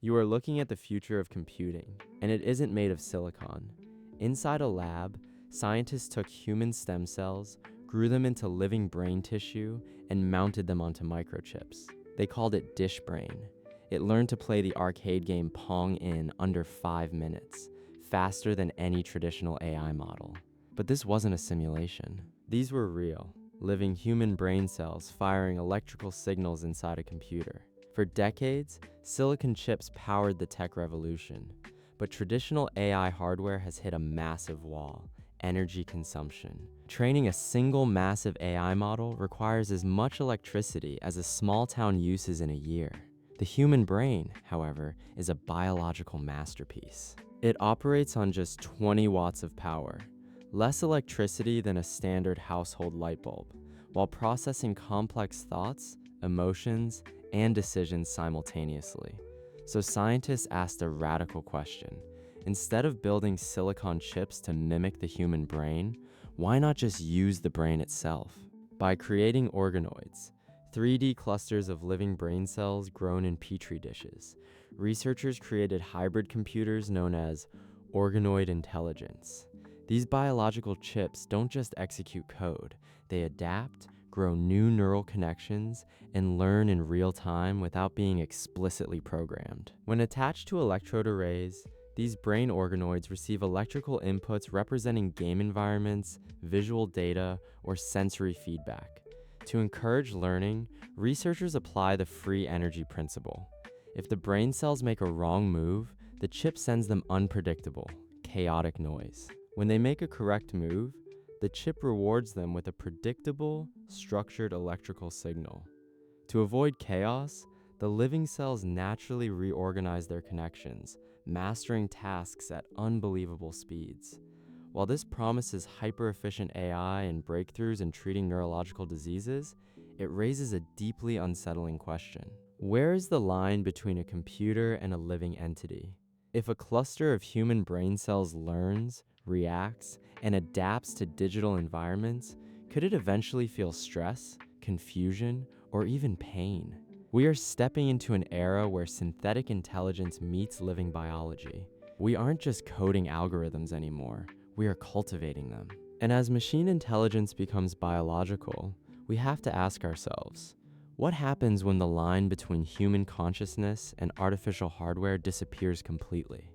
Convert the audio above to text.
You are looking at the future of computing, and it isn't made of silicon. Inside a lab, scientists took human stem cells, grew them into living brain tissue, and mounted them onto microchips. They called it DishBrain. It learned to play the arcade game Pong in under 5 minutes, faster than any traditional AI model. But this wasn't a simulation. These were real, living human brain cells firing electrical signals inside a computer. For decades, silicon chips powered the tech revolution, but traditional AI hardware has hit a massive wall: energy consumption. Training a single massive AI model requires as much electricity as a small town uses in a year. The human brain, however, is a biological masterpiece. It operates on just 20 watts of power, less electricity than a standard household light bulb, while processing complex thoughts, emotions, and decisions simultaneously. So scientists asked a radical question. Instead of building silicon chips to mimic the human brain, why not just use the brain itself? By creating organoids, 3D clusters of living brain cells grown in petri dishes, researchers created hybrid computers known as Organoid Intelligence. These biological chips don't just execute code, they adapt, grow new neural connections, and learn in real time without being explicitly programmed. When attached to electrode arrays, these brain organoids receive electrical inputs representing game environments, visual data, or sensory feedback. To encourage learning, researchers apply the free energy principle. If the brain cells make a wrong move, the chip sends them unpredictable, chaotic noise. When they make a correct move, the chip rewards them with a predictable, structured electrical signal. To avoid chaos, the living cells naturally reorganize their connections, mastering tasks at unbelievable speeds. While this promises hyper-efficient AI and breakthroughs in treating neurological diseases, it raises a deeply unsettling question. Where is the line between a computer and a living entity? If a cluster of human brain cells learns, reacts, and adapts to digital environments, could it eventually feel stress, confusion, or even pain? We are stepping into an era where synthetic intelligence meets living biology. We aren't just coding algorithms anymore, we are cultivating them. And as machine intelligence becomes biological, we have to ask ourselves, what happens when the line between human consciousness and artificial hardware disappears completely?